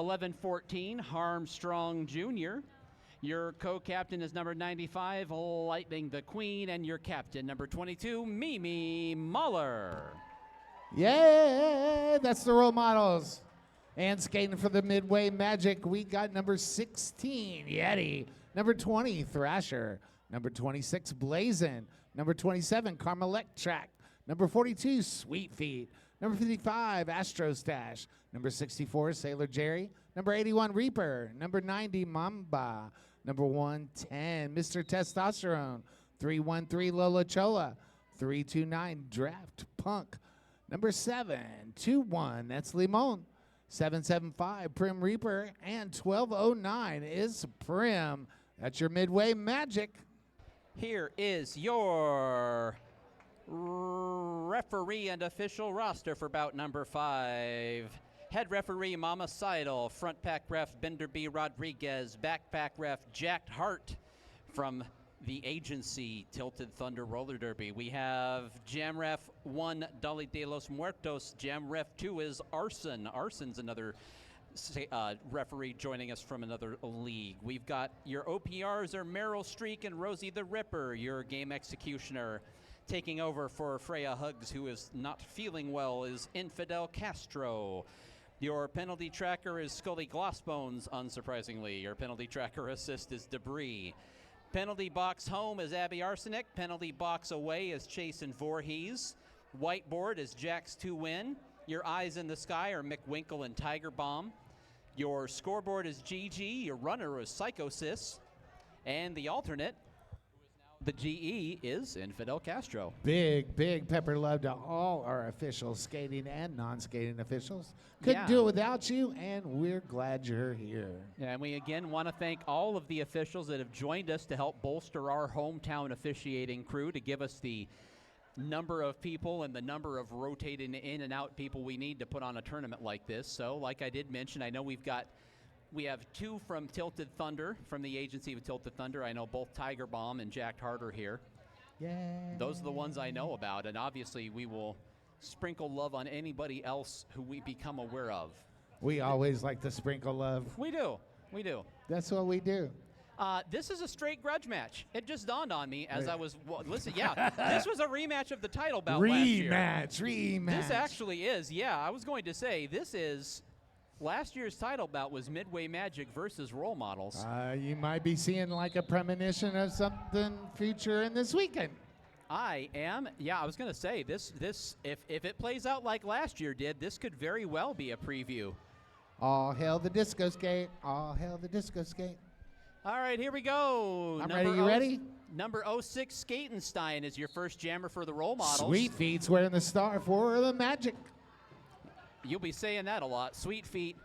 11-14, Harmstrong Jr. Your co-captain is number 95, Lightning the Queen, and your captain, number 22, Mimi Muller. Yeah, that's the role models. And skating for the Midway Magic, we got number 16, Yeti. Number 20, Thrasher. Number 26, Blazin. Number 27, Carmelectrack. Number 42, Sweet Feet. Number 55, Astrostash. Number 64, Sailor Jerry. Number 81, Reaper. Number 90, Mamba. Number 110, Mr. Testosterone. 313, Lola Chola. 329, Draft Punk. Number 721, that's Limon. 775, Prim Reaper. And 1209 is Prim. That's your Midway Magic. Here is your referee and official roster for bout number 5. Head referee Mama Seidel, front pack ref Bender B. Rodriguez, back pack ref Jack Hart from the agency Tilted Thunder Roller Derby. We have Jam Ref 1, Dolly de los Muertos. Jam Ref 2 is Arson. Arson's another referee joining us from another league. We've got your OPRs are Meryl Streak and Rosie the Ripper. Your game executioner taking over for Freya Huggs, who is not feeling well, is Infidel Castro. Your penalty tracker is Scully Glossbones, unsurprisingly. Your penalty tracker assist is Debris. Penalty box home is Abby Arsenic. Penalty box away is Chase and Voorhees. Whiteboard is Jack's 2-win. Your eyes in the sky are Mick Winkle and Tiger Bomb. Your scoreboard is GG. Your runner is Psychosis. And the alternate, the GE, is Infidel Castro. Big pepper love to all our officials, skating and non-skating officials. Couldn't do it without you, and we're glad you're here. Yeah, and we again want to thank all of the officials that have joined us to help bolster our hometown officiating crew, to give us the number of people and the number of rotating in and out people we need to put on a tournament like this. So, like I did mention, I know we have 2 from Tilted Thunder, from the agency of Tilted Thunder. I know both Tiger Bomb and Jack Hart are here. Yeah. Those are the ones I know about, and obviously we will sprinkle love on anybody else who we become aware of. We always like to sprinkle love. We do. That's what we do. This is a straight grudge match. It just dawned on me as I was, this was a rematch of the title bout last year. Rematch. This actually is, I was going to say, this is, last year's title bout was Midway Magic versus Role Models. You might be seeing like a premonition of something future in this weekend. I am. Yeah, I was going to say, this if it plays out like last year did, this could very well be a preview. All hail the disco skate. All hail the disco skate. All right, here we go. I'm ready. You ready? Number 06, Skatenstein, is your first jammer for the Role Models. Sweet Feet's wearing the star for the Magic. You'll be saying that a lot. Sweet Feet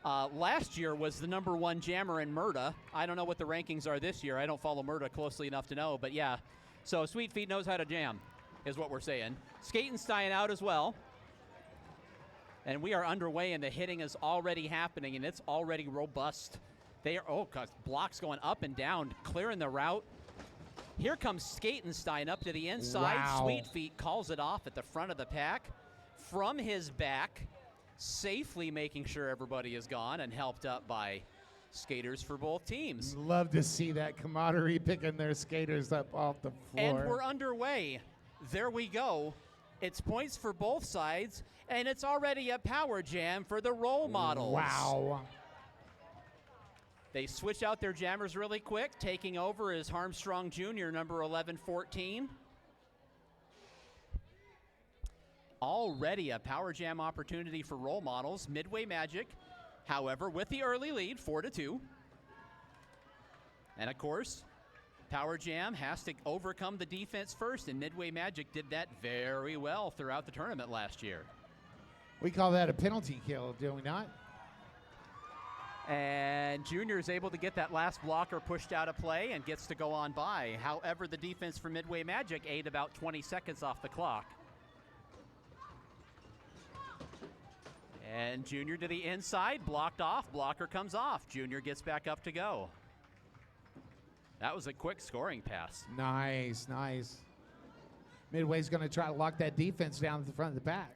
last year was the number 1 jammer in Murda. I don't know what the rankings are this year. I don't follow Murda closely enough to know, but yeah. So Sweet Feet knows how to jam, is what we're saying. Skatenstein out as well. And we are underway, and the hitting is already happening, and it's already robust. They are, blocks going up and down, clearing the route. Here comes Skatenstein up to the inside. Wow. Sweet Feet calls it off at the front of the pack. From his back, safely making sure everybody is gone, and helped up by skaters for both teams. Love to see that camaraderie picking their skaters up off the floor. And we're underway. There we go. It's points for both sides, and it's already a power jam for the Role Models. Wow. They switch out their jammers really quick. Taking over is Harmstrong Jr., number 11-14. Already a power jam opportunity for Role Models. Midway Magic, however, with the early lead, 4-2. And of course, power jam has to overcome the defense first, and Midway Magic did that very well throughout the tournament last year. We call that a penalty kill, do we not? And Junior is able to get that last blocker pushed out of play and gets to go on by. However, the defense for Midway Magic ate about 20 seconds off the clock. And Junior to the inside, blocked off, blocker comes off. Junior gets back up to go. That was a quick scoring pass. Nice. Midway's going to try to lock that defense down at the front of the pack.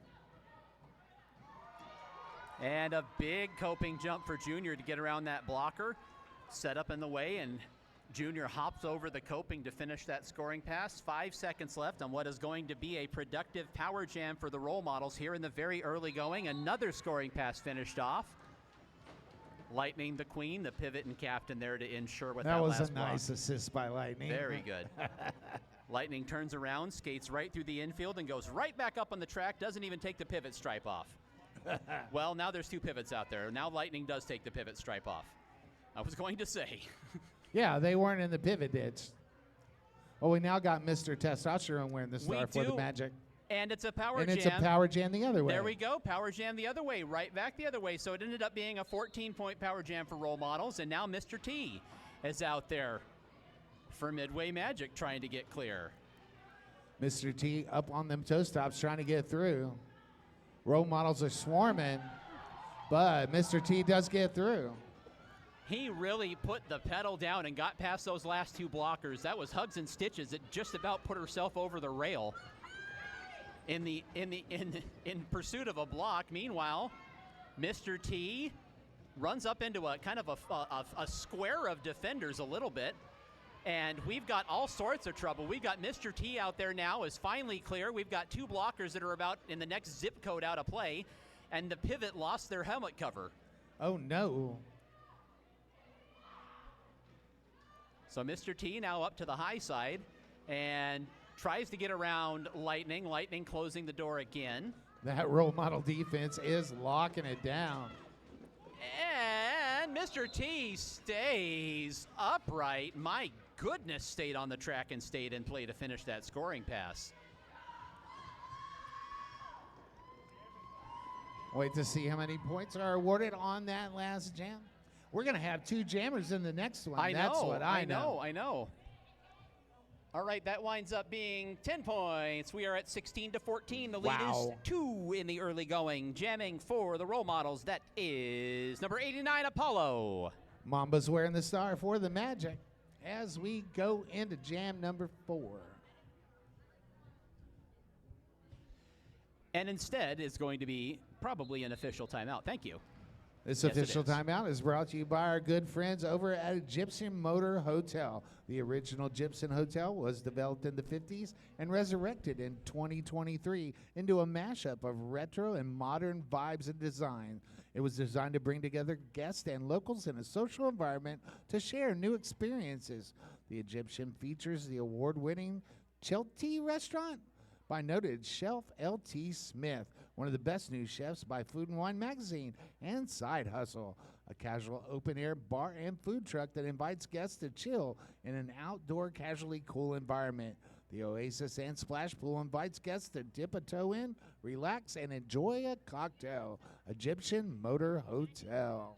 And a big coping jump for Junior to get around that blocker. Set up in the way, and Junior hops over the coping to finish that scoring pass. 5 seconds left on what is going to be a productive power jam for the role models here in the very early going. Another scoring pass finished off. Lightning, the queen, the pivot and captain there to ensure with that was last a block. nice assist by Lightning. Very good. Lightning turns around, skates right through the infield, and goes right back up on the track. Doesn't even take the pivot stripe off. Well, now there's 2 pivots out there. Now Lightning does take the pivot stripe off. I was going to say. Yeah, they weren't in the pivot ditch. Well, we now got Mr. Testosterone wearing the star for the Magic. And it's a power jam. And it's a power jam the other way. There we go. Power jam the other way. Right back the other way. So it ended up being a 14-point power jam for role models. And now Mr. T is out there for Midway Magic trying to get clear. Mr. T up on them toe stops trying to get through. Role models are swarming, but Mr. T does get through. He really put the pedal down and got past those last 2 blockers. That was hugs and stitches. It just about put herself over the rail in pursuit of a block. Meanwhile, Mr. T runs up into a kind of a square of defenders a little bit, and we've got all sorts of trouble. We've got Mr. T out there now is finally clear. We've got 2 blockers that are about in the next zip code out of play, and the pivot lost their helmet cover. Oh, no. So Mr. T now up to the high side and tries to get around Lightning. Lightning closing the door again. That role model defense is locking it down. And Mr. T stays upright. My goodness, stayed on the track and stayed in play to finish that scoring pass. Wait to see how many points are awarded on that last jam. We're going to have 2 jammers in the next one. That's what I know. I know. All right, that winds up being 10 points. We are at 16-14. The lead is 2 in the early going. Jamming for the role models. That is number 89, Apollo. Mamba's wearing the star for the Magic as we go into jam number 4. And instead is going to be probably an official timeout. Thank you. This official timeout is brought to you by our good friends over at Egyptian Motor Hotel. The original Egyptian Hotel was developed in the 50s and resurrected in 2023 into a mashup of retro and modern vibes and design. It was designed to bring together guests and locals in a social environment to share new experiences. The Egyptian features the award-winning Chelty restaurant by noted chef L.T. Smith, one of the best new chefs by Food and Wine magazine, and Side Hustle, a casual open-air bar and food truck that invites guests to chill in an outdoor, casually cool environment. The Oasis and Splash Pool invites guests to dip a toe in, relax, and enjoy a cocktail. Egyptian Motor Hotel.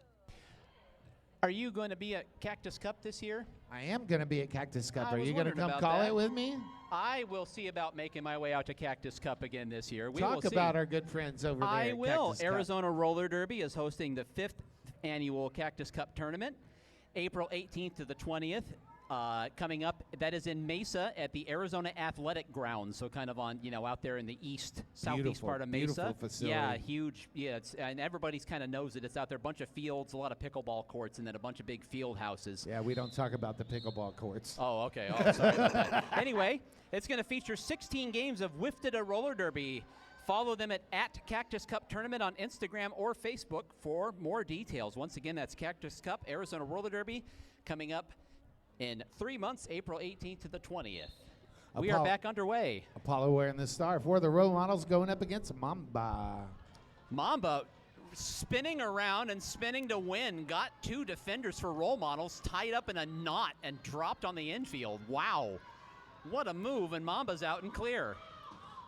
Are you going to be at Cactus Cup this year? I am going to be at Cactus Cup. Are you going to come about call that. it with me? I will see about making my way out to Cactus Cup again this year. We Talk will see. about our good friends over there I at will. Cactus Arizona Roller Derby is hosting the 5th annual Cactus Cup tournament, April 18th to the 20th. Coming up, that is in Mesa at the Arizona Athletic Grounds, so kind of on, out there in the southeast part of Mesa. Beautiful facility. Yeah, huge. Yeah, and everybody's kind of knows it. It's out there, a bunch of fields, a lot of pickleball courts, and then a bunch of big field houses. Yeah, we don't talk about the pickleball courts. Oh, okay. Oh, sorry about that. Anyway, it's going to feature 16 games of Wiftida Roller Derby. Follow them at Cactus Cup Tournament on Instagram or Facebook for more details. Once again, that's Cactus Cup Arizona Roller Derby coming up in 3 months, April 18th to the 20th. We are back underway. Apollo wearing the star for the role models going up against Mamba. Mamba spinning around and spinning to win. Got 2 defenders for role models tied up in a knot and dropped on the infield. Wow. What a move, and Mamba's out and clear.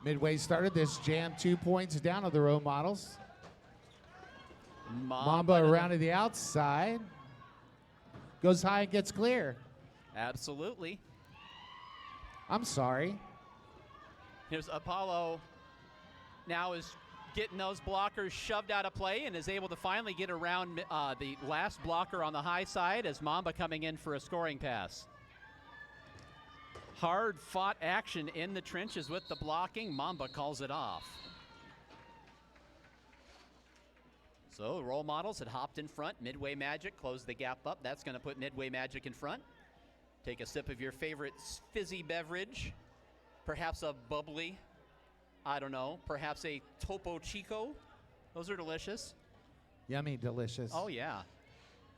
Midway started this jam 2 points down of the role models. Mamba around to the outside. Goes high and gets clear. Absolutely. I'm sorry. Here's Apollo now is getting those blockers shoved out of play and is able to finally get around the last blocker on the high side as Mamba coming in for a scoring pass. Hard-fought action in the trenches with the blocking. Mamba calls it off. So the role models had hopped in front. Midway Magic closed the gap up. That's going to put Midway Magic in front. Take a sip of your favorite fizzy beverage. Perhaps a bubbly, I don't know, perhaps a Topo Chico. Those are delicious. Yummy, delicious. Oh, yeah.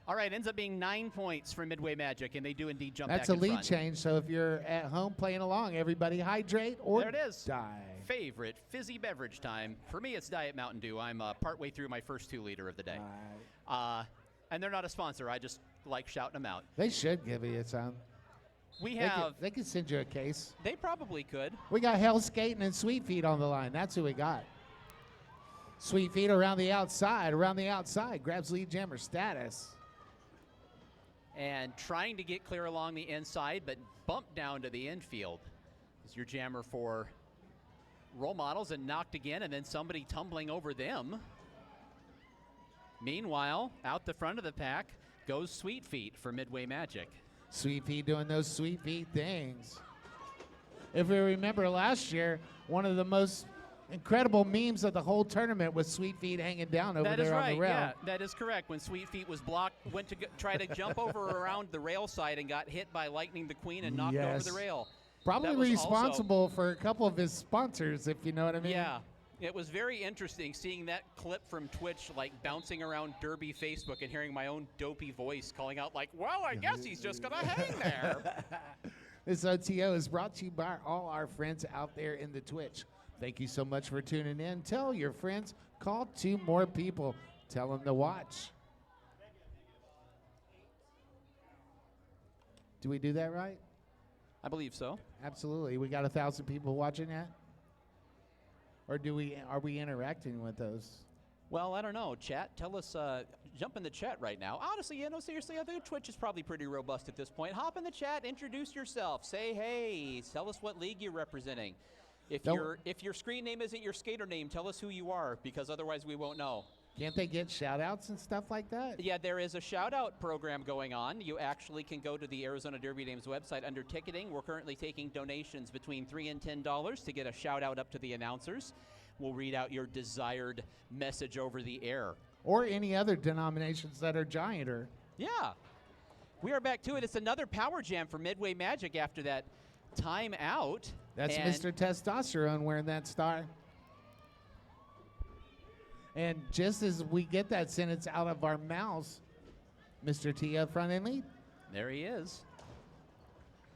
All right, ends up being 9 points for Midway Magic, and they do indeed jump back That's a in lead front. change, so if you're at home playing along, everybody hydrate or There it is. die. Favorite fizzy beverage time. For me, it's Diet Mountain Dew. I'm partway through my first 2-liter of the day. And they're not a sponsor. I just like shouting them out. They should give you some. We have. They could send you a case. They probably could. We got Hell Skating and Sweet Feet on the line. That's who we got. Sweet Feet around the outside. Around the outside. Grabs lead jammer status. And trying to get clear along the inside, but bumped down to the infield. Is your jammer for role models and knocked again, and then somebody tumbling over them. Meanwhile, out the front of the pack goes Sweet Feet for Midway Magic. Sweet Feet doing those Sweet Feet things. If we remember last year, one of the most incredible memes of the whole tournament was Sweet Feet hanging down over there on the rail. Yeah, that is correct. When Sweet Feet was blocked, went to try to jump over around the rail side and got hit by Lightning the Queen and knocked over the rail. Probably That was responsible for a couple of his sponsors, if you know what I mean. Yeah. It was very interesting seeing that clip from Twitch, like bouncing around Derby Facebook and hearing my own dopey voice calling out like, well, I guess he's just going to hang there. This OTO is brought to you by all our friends out there in the Twitch. Thank you so much for tuning in. Tell your friends, call 2 more people. Tell them to watch. Do we do that right? I believe so. Absolutely. We got 1,000 people watching that? Or are we interacting with those? Well, I don't know. Chat, tell us, jump in the chat right now. Honestly, seriously, I think Twitch is probably pretty robust at this point. Hop in the chat, introduce yourself, say hey, tell us what league you're representing. If your screen name isn't your skater name, tell us who you are, because otherwise we won't know. Can't they get shout-outs and stuff like that? Yeah, there is a shout-out program going on. You actually can go to the Arizona Derby Dames website under ticketing. We're currently taking donations between $3 and $10 to get a shout-out up to the announcers. We'll read out your desired message over the air. Or any other denominations that are gianter. Yeah. We are back to it. It's another power jam for Midway Magic after that time out. That's Mr. Testosterone wearing that star. And just as we get that sentence out of our mouths, Mr. T up front and lead. There he is.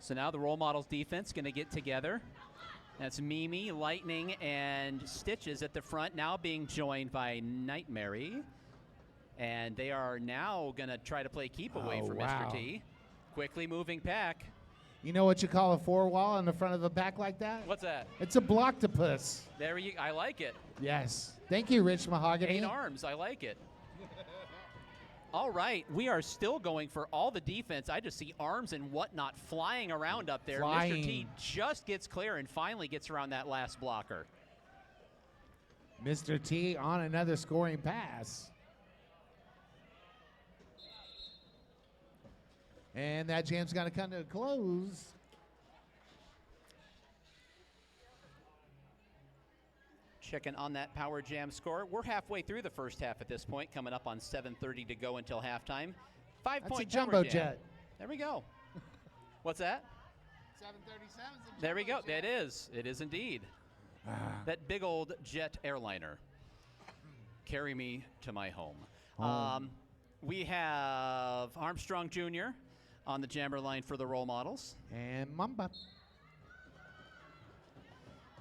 So now the role models defense going to get together. That's Mimi, Lightning, and Stitches at the front, now being joined by Nightmare. And they are now going to try to play keep away for Mr. T. Quickly moving pack. You know what you call a 4-wall in the front of the pack like that? What's that? It's a blocktopus. There you. I like it. Yes. Thank you, Rich Mahogany. 8 arms. I like it. All right. We are still going for all the defense. I just see arms and whatnot flying around up there. Flying. Mr. T just gets clear and finally gets around that last blocker. Mr. T on another scoring pass. And that jam's going to come to a close. Checking on that power jam score. We're halfway through the first half at this point, coming up on 7:30 to go until halftime. 5-point That's a jumbo jet. There we go. What's that? 737 's a There we go. jumbo jet. That is. It is indeed. That big old jet airliner. Carry me to my home. We have Armstrong Jr. on the jammer line for the role models. And Mamba.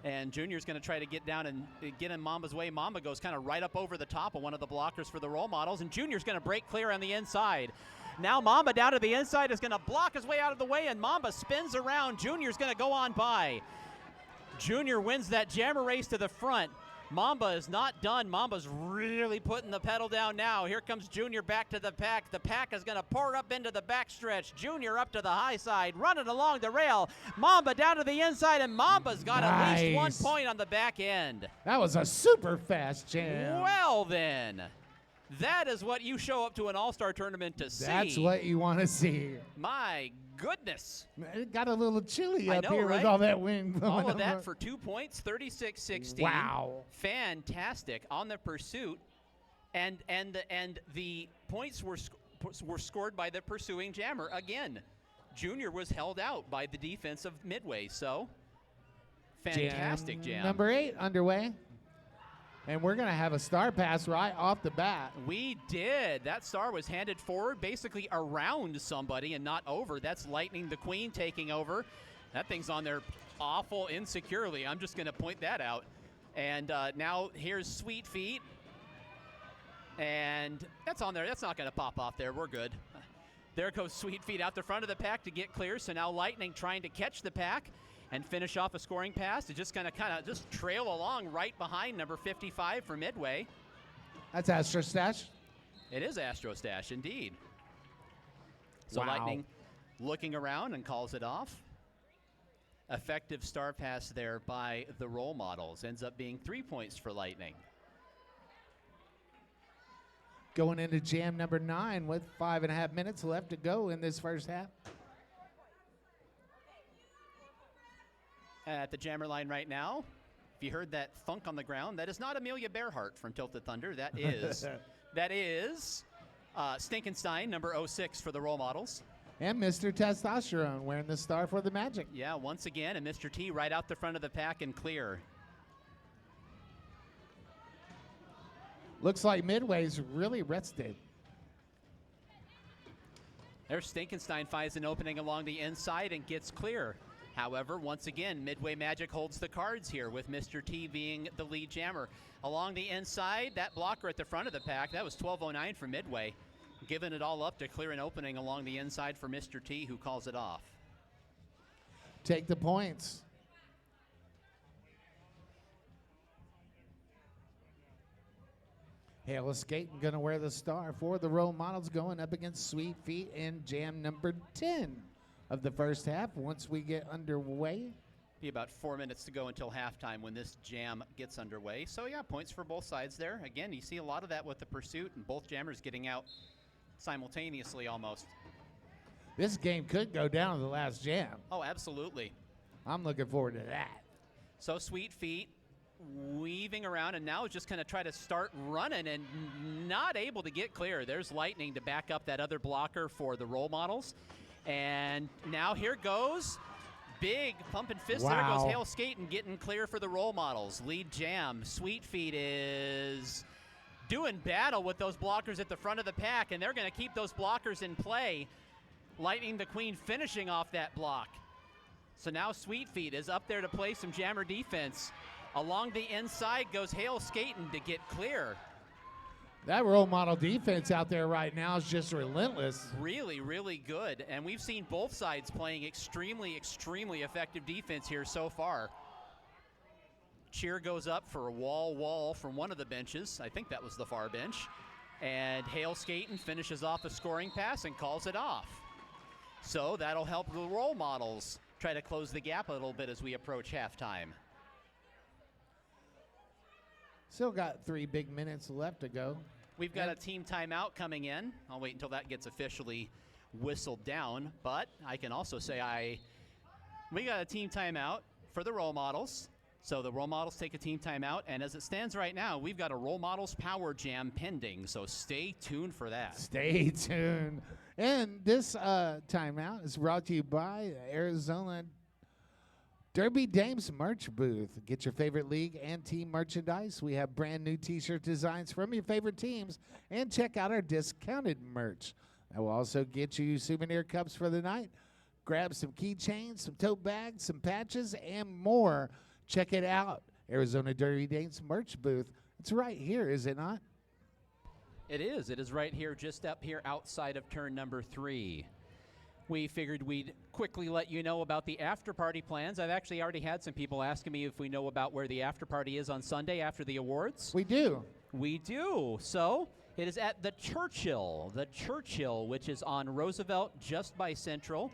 And Junior's going to try to get down and get in Mamba's way. Mamba goes kind of right up over the top of one of the blockers for the role models. And Junior's going to break clear on the inside. Now Mamba down to the inside is going to block his way out of the way. And Mamba spins around. Junior's going to go on by. Junior wins that jammer race to the front. Mamba is not done. Mamba's really putting the pedal down now. Here comes Junior back to the pack. The pack is going to pour up into the backstretch. Junior up to the high side, running along the rail. Mamba down to the inside, and Mamba's got at least 1 point on the back end. That was a super fast jam. Well then, that is what you show up to an all-star tournament to see. That's what you want to see. My goodness. It got a little chilly I up know, here right? with all that wind blowing All of that over. for 2 points, 36-16. Wow. Fantastic on the pursuit. And the points were scored by the pursuing jammer. Again, Junior was held out by the defense of Midway, so fantastic jam. Number 8 underway. And we're going to have a star pass right off the bat. We did. That star was handed forward, basically around somebody and not over. That's Lightning the Queen taking over. That thing's on there awful insecurely. I'm just going to point that out. And now here's Sweet Feet. And that's on there. That's not going to pop off there. We're good. There goes Sweet Feet out the front of the pack to get clear. So now Lightning trying to catch the pack and finish off a scoring pass. It's just going to kind of just trail along right behind number 55 for Midway. That's Astro Stash. It is Astro Stash, indeed. So Wow. Lightning looking around and calls it off. Effective star pass there by the role models. Ends up being 3 points for Lightning. Going into jam number 9 with 5.5 minutes left to go in this first half. At the jammer line right now, if you heard that thunk on the ground, that is not Amelia Bearhart from Tilted Thunder. That is Stinkenstein, number 06 for the role models. And Mr. Testosterone wearing the star for the Magic. Yeah, once again, and Mr. T right out the front of the pack and clear. Looks like Midway's really rested. There's Stinkenstein finds an opening along the inside and gets clear. However, once again, Midway Magic holds the cards here with Mr. T being the lead jammer. Along the inside, that blocker at the front of the pack, that was 12:09 for Midway. Giving it all up to clear an opening along the inside for Mr. T, who calls it off. Take the points. Halo Skating going to wear the star for the role models, going up against Sweet Feet in jam number 10 of the first half. Once we get underway, Be about 4 minutes to go until halftime when this jam gets underway. So yeah, points for both sides there. Again, you see a lot of that with the pursuit and both jammers getting out simultaneously almost. this game could go down to the last jam. Oh, absolutely. I'm looking forward to that. So Sweet Feet weaving around and now just going to try to start running and not able to get clear. There's Lightning to back up that other blocker for the role models. And now here goes big pumping fist. There Wow. goes Hale Skating getting clear for the role models. Lead jam. Sweet Feet is doing battle with those blockers at the front of the pack, and they're going to keep those blockers in play. Lightning the Queen finishing off that block. So now Sweet Feet is up there to play some jammer defense. Along the inside goes Hale Skating to get clear. That role model defense out there right now is just relentless. Really, really good. And we've seen both sides playing extremely, extremely effective defense here so far. Cheer goes up for a wall from one of the benches. I think that was the far bench. And Hale Skating finishes off a scoring pass and calls it off. So that'll help the role models try to close the gap a little bit as we approach halftime. Still got 3 big minutes left to go. We've got a team timeout coming in. I'll wait until that gets officially whistled down, but I can also say we got a team timeout for the role models. So the role models take a team timeout, and as it stands right now, we've got a role models power jam pending, so stay tuned for that. Stay tuned. And this timeout is brought to you by Arizona Derby Dames merch booth. Get your favorite league and team merchandise. We have brand new t-shirt designs from your favorite teams, and check out our discounted merch. That will also get you souvenir cups for the night. Grab some keychains, some tote bags, some patches, and more. Check it out. Arizona Derby Dames merch booth. It's right here, is it not? It is. It is right here, just up here outside of turn number 3. We figured we'd quickly let you know about the after party plans. I've actually already had some people asking me if we know about where the after party is on Sunday after the awards. We do. We do. So it is at the Churchill, which is on Roosevelt, just by Central.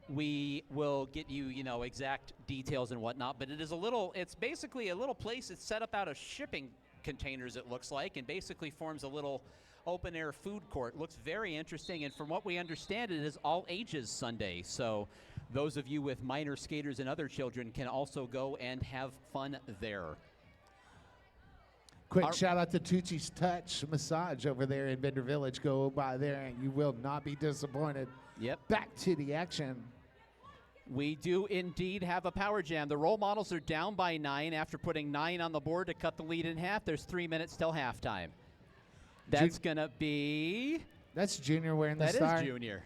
We will get you, exact details and whatnot, but it's basically a little place. It's set up out of shipping containers, it looks like, and basically forms a little open air food court. Looks very interesting, and from what we understand, it is all ages Sunday. So those of you with minor skaters and other children can also go and have fun there. Quick shout out to Tucci's Touch Massage over there in Bender Village. Go by there and you will not be disappointed. Yep. Back to the action. We do indeed have a power jam. The role models are down by 9 after putting 9 on the board to cut the lead in half. There's 3 minutes till halftime. That's going to be... That's Junior wearing the star. That is Junior.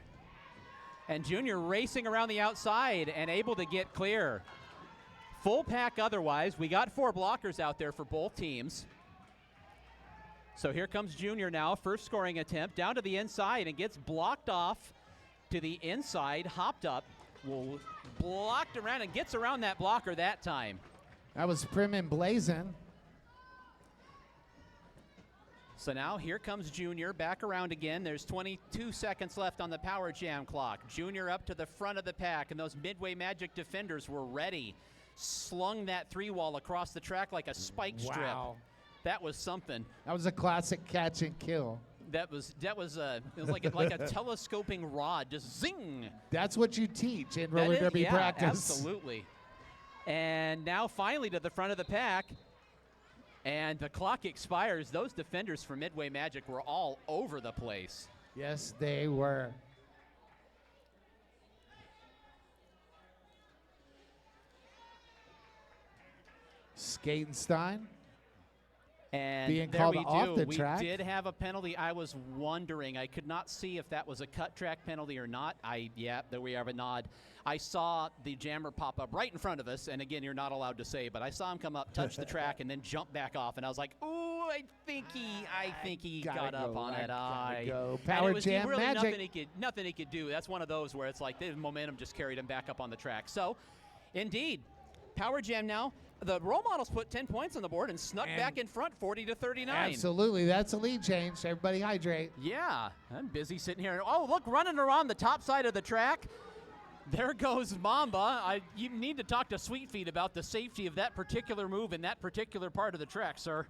And Junior racing around the outside and able to get clear. Full pack otherwise. We got 4 blockers out there for both teams. So here comes Junior now, first scoring attempt, down to the inside and gets blocked off to the inside, hopped up, blocked around and gets around that blocker that time. That was prim and blazing. So now here comes Junior back around again. There's 22 seconds left on the power jam clock. Junior up to the front of the pack, and those Midway Magic defenders were ready. Slung that 3-wall across the track like a spike strip. Wow. That was something. That was a classic catch and kill. It was like a telescoping rod, just zing. That's what you teach in roller derby practice. Absolutely. And now finally to the front of the pack, and the clock expires. Those defenders for Midway Magic were all over the place. Yes, they were. Skatenstein. And being there called we off do. the track. We did have a penalty. I was wondering. I could not see if that was a cut track penalty or not. There we have a nod. I saw the jammer pop up right in front of us, and again, you're not allowed to say, but I saw him come up, touch the track, and then jump back off, and I was like, "Ooh, I think he got up on it." Power jam really magic. Nothing he could do. That's one of those where it's like the momentum just carried him back up on the track. So, indeed, power jam now. The role models put 10 points on the board and snuck back in front, 40-39. Absolutely, that's a lead change. Everybody hydrate. Yeah, I'm busy sitting here. Oh, look, running around the top side of the track. There goes Mamba. You need to talk to Sweet Feet about the safety of that particular move in that particular part of the track, sir.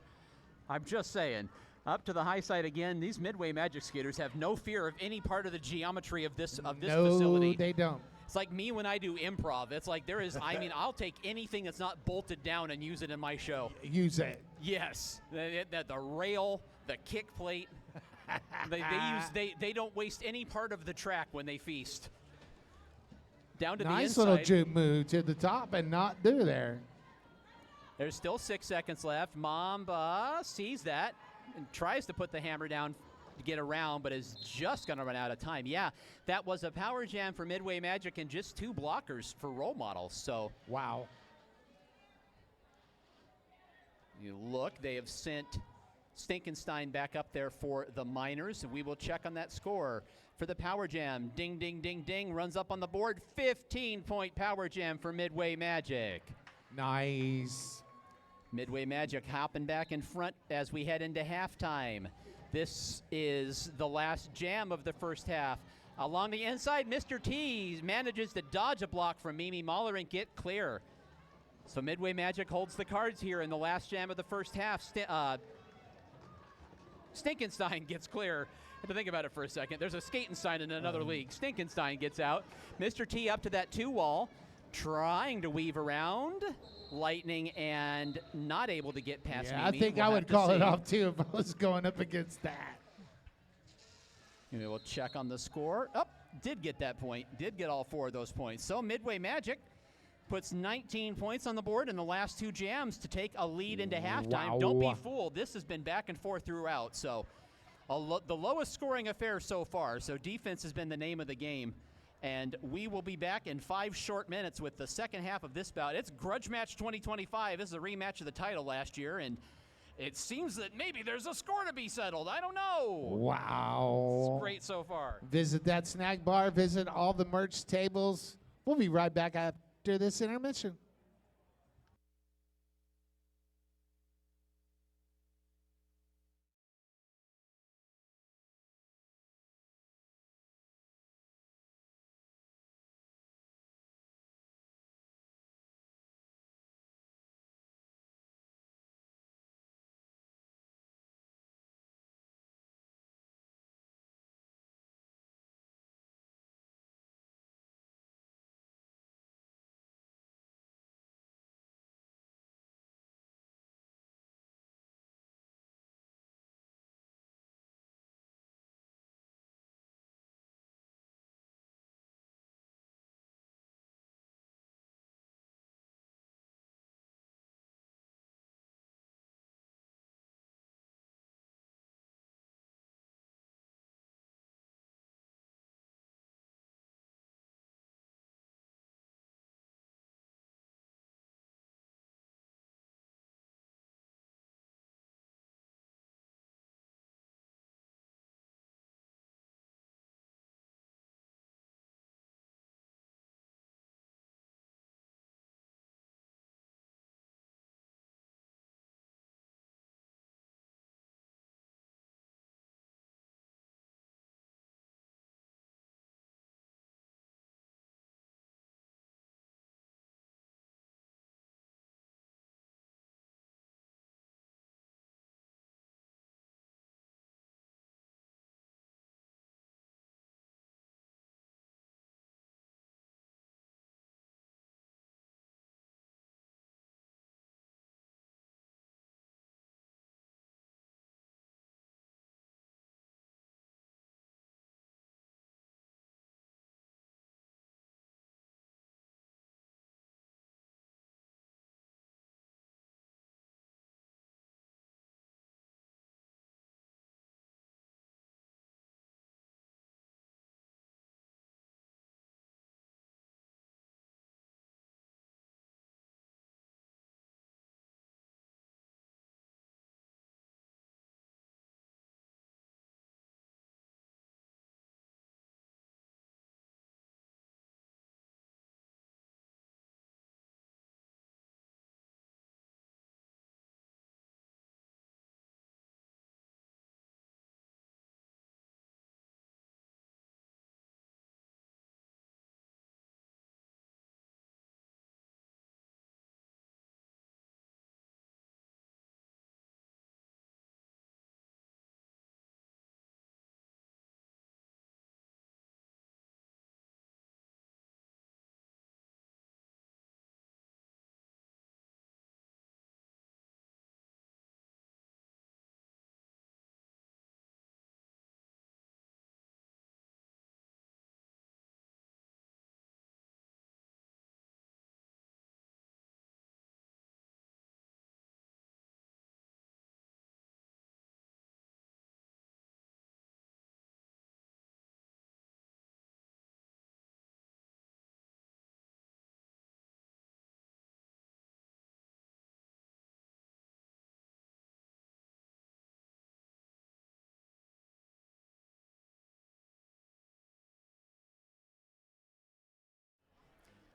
I'm just saying. Up to the high side again. These Midway Magic skaters have no fear of any part of the geometry of this facility. No, they don't. It's like me when I do improv. It's like I'll take anything that's not bolted down and use it in my show. Use it. Yes. The rail, the kick plate. They don't waste any part of the track when they feast. Down to the inside. Nice little juke move to the top and not do there. There's still 6 seconds left. Mamba sees that and tries to put the hammer down to get around, but is just going to run out of time. Yeah, that was a power jam for Midway Magic and just 2 blockers for role models. So wow. You look, they have sent Stinkenstein back up there for the Miners, and we will check on that score for the power jam. Ding, ding, ding, ding, runs up on the board. 15-point power jam for Midway Magic. Nice. Midway Magic hopping back in front as we head into halftime. This is the last jam of the first half. Along the inside, Mr. T manages to dodge a block from Mimi Mahler and get clear. So Midway Magic holds the cards here in the last jam of the first half. Stinkenstein gets clear. I had to think about it for a second. There's a Skatenstein in another league. Stinkenstein gets out. Mr. T up to that 2-wall, trying to weave around. Lightning and not able to get past Mimi. I think I would call it off too if I was going up against that. And we'll check on the score. Oh, did get that point. Did get all 4 of those points. So Midway Magic puts 19 points on the board in the last 2 jams to take a lead into halftime. Wow. Don't be fooled. This has been back and forth throughout. So the lowest scoring affair so far. So defense has been the name of the game. And we will be back in 5 short minutes with the second half of this bout. It's Grudge Match 2025. This is a rematch of the title last year, and it seems that maybe there's a score to be settled. I don't know. Wow. It's great so far. Visit that snack bar. Visit all the merch tables. We'll be right back after this intermission.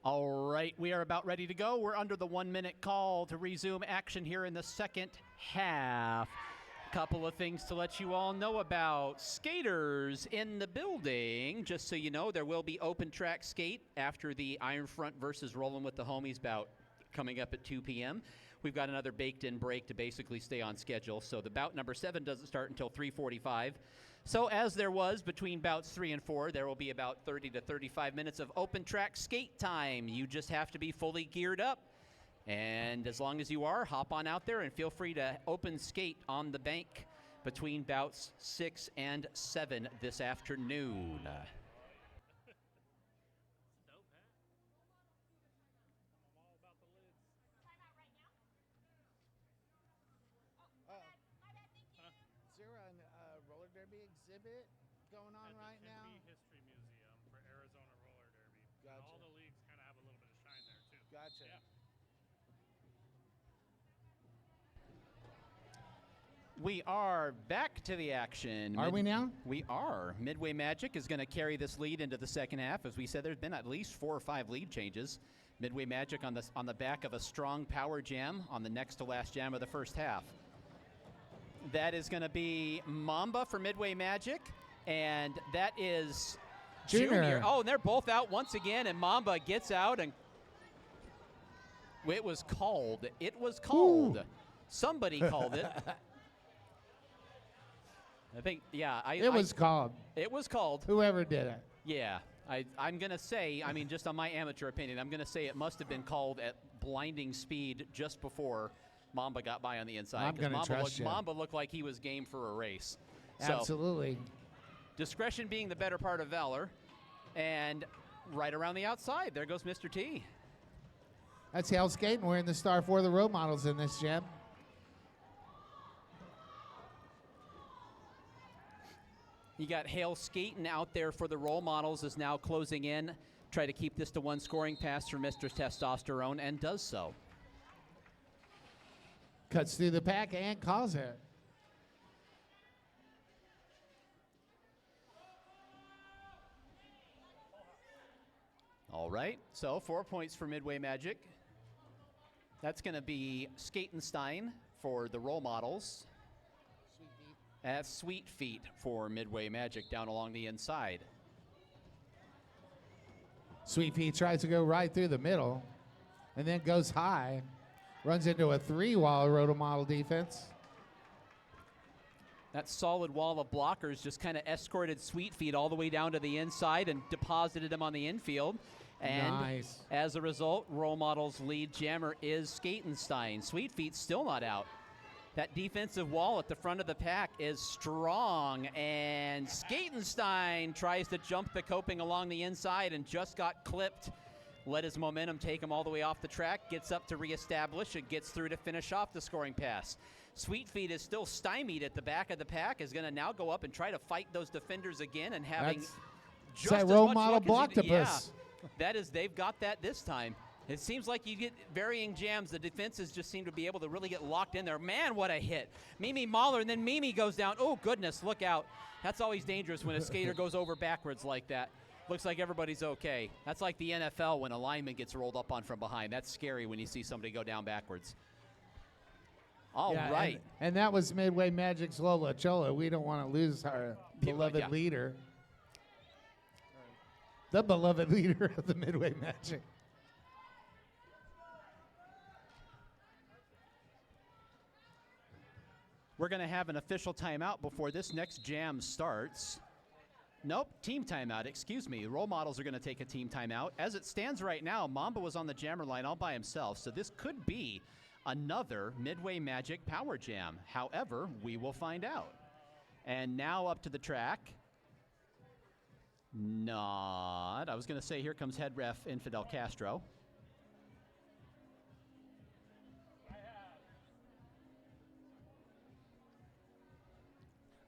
All right, we are about ready to go. We're under the 1 minute call to resume action here in the second half. Couple of things to let you all know about. Skaters in the building. Just so you know, there will be open track skate after the Iron Front versus Rolling with the Homies bout coming up at 2 p.m. We've got another baked-in break to basically stay on schedule. So the bout number 7 doesn't start until 3:45. So as there was between bouts 3 and 4, there will be about 30 to 35 minutes of open track skate time. You just have to be fully geared up. And as long as you are, hop on out there and feel free to open skate on the bank between bouts 6 and 7 this afternoon. Roller derby exhibit going on right now? At the History Museum for Arizona Roller Derby. Gotcha. And all the leagues kind of have a little bit of shine there, too. Gotcha. Yeah. We are back to the action. Are we now? We are. Midway Magic is going to carry this lead into the second half. As we said, there's been at least 4 or 5 lead changes. Midway Magic on the back of a strong power jam on the next to last jam of the first half. That is going to be Mamba for Midway Magic, and that is Junior. Oh, and they're both out once again, and Mamba gets out, and it was called. It was called. Ooh. Somebody called it. I think, yeah. It was called. It was called. Whoever did it. Yeah. I'm going to say, I mean, just on my amateur opinion, I'm going to say it must have been called at blinding speed just before Mamba got by on the inside. I'm going to trust you. Mamba looked like he was game for a race. Absolutely. So, discretion being the better part of valor. And right around the outside, there goes Mr. T. That's Hale Skating wearing the star for the road models in this jam. You got Hale Skating out there for the role models, is now closing in. Try to keep this to 1 scoring pass for Mr. Testosterone, and does so. Cuts through the pack and calls it. All right, so 4 points for Midway Magic. That's going to be Skatenstein for the role models. That's Sweet Feet for Midway Magic down along the inside. Sweet Feet tries to go right through the middle and then goes high. Runs into a 3-wall roto model defense. That solid wall of blockers just kind of escorted Sweet Feet all the way down to the inside and deposited him on the infield. And nice. As a result, role models lead jammer is Skatenstein. Sweet Feet still not out. That defensive wall at the front of the pack is strong, and Skatenstein tries to jump the coping along the inside and just got clipped. Let his momentum take him all the way off the track, gets up to reestablish, and gets through to finish off the scoring pass. Sweet Feet is still stymied at the back of the pack, is going to now go up and try to fight those defenders again, and having just as role much model luck as Blocktopus. they've got that this time. It seems like you get varying jams. The defenses just seem to be able to really get locked in there. Man, what a hit. Mimi Mahler, and then Mimi goes down. Oh, goodness, look out. That's always dangerous when a skater goes over backwards like that. Looks like everybody's okay. That's like the NFL when a lineman gets rolled up on from behind. That's scary when you see somebody go down backwards. All right. And that was Midway Magic's Lola Chola. We don't want to lose our beloved leader. The beloved leader of the Midway Magic. We're going to have an official timeout before this next jam starts. Nope, team timeout, excuse me. Role models are going to take a team timeout. As it stands right now, Mamba was on the jammer line all by himself, so this could be another Midway Magic power jam. However, we will find out. And now up to the track. I was going to say here comes head ref Infidel Castro.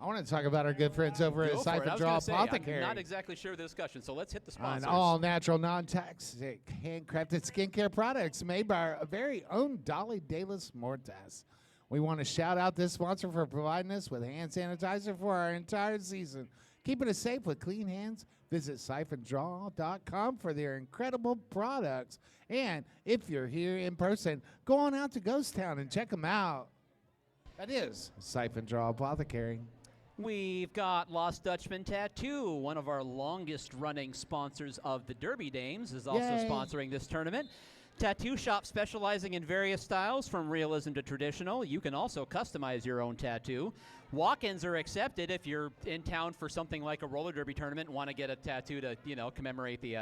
I want to talk about our good friends over at Siphon Draw Apothecary. I'm not exactly sure of the discussion, so let's hit the sponsors. All natural, non-toxic, handcrafted skincare products made by our very own Dolly Dalis Mortas. We want to shout out this sponsor for providing us with hand sanitizer for our entire season. Keeping it safe with clean hands, visit siphondraw.com for their incredible products. And if you're here in person, go on out to Ghost Town and check them out. That is Siphon Draw Apothecary. We've got Lost Dutchman Tattoo, one of our longest running sponsors of the Derby Dames, is also Yay. sponsoring this tournament. Tattoo shop specializing in various styles from realism to traditional. You can also customize your own tattoo. Walk-ins are accepted if you're in town for something like a roller derby tournament and want to get a tattoo to, commemorate the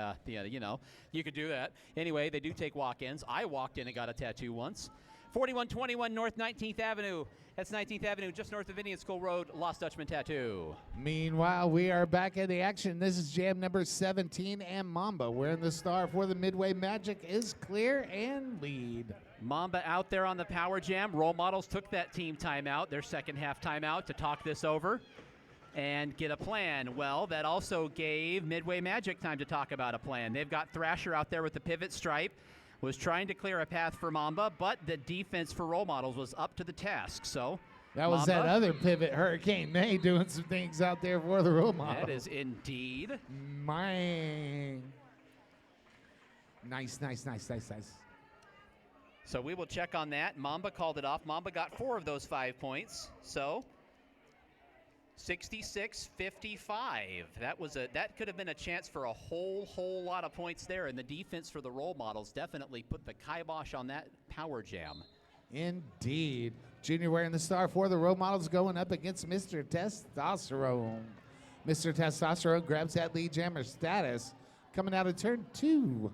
you could do that. Anyway, they do take walk-ins. I walked in and got a tattoo once. 4121 North 19th Avenue. That's 19th Avenue, just north of Indian School Road, Lost Dutchman Tattoo. Meanwhile, we are back in the action. This is jam number 17 and Mamba. Wearing the star for the Midway Magic is clear and lead. Mamba out there on the power jam. Role Models took that team timeout, their second half timeout, to talk this over and get a plan. Well, that also gave Midway Magic time to talk about a plan. They've got Thrasher out there with the pivot stripe. Was trying to clear a path for Mamba, but the defense for Role Models was up to the task. So that was Mamba, that other pivot, Hurricane May, doing some things out there for the Role Model. That is indeed. Mine. Nice. So we will check on that. Mamba called it off. Mamba got 4 of those 5 points. So 66-55. That could have been a chance for a whole lot of points there, and the defense for the Role Models definitely put the kibosh on that power jam. Indeed. Junior wearing the star for the Role Models going up against Mr. Testosterone. Mr. Testosterone grabs that lead jammer status coming out of turn 2.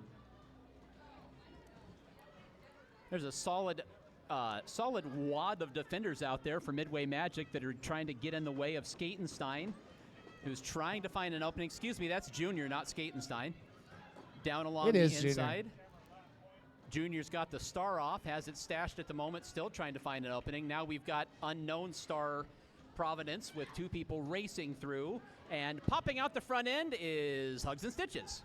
There's a solid wad of defenders out there for Midway Magic that are trying to get in the way of Skatenstein, who's trying to find an opening. Excuse me, that's Junior, not Skatenstein. Down along the inside. Junior's got the star off, has it stashed at the moment, still trying to find an opening. Now we've got unknown star Providence with 2 people racing through, and popping out the front end is Hugs and Stitches.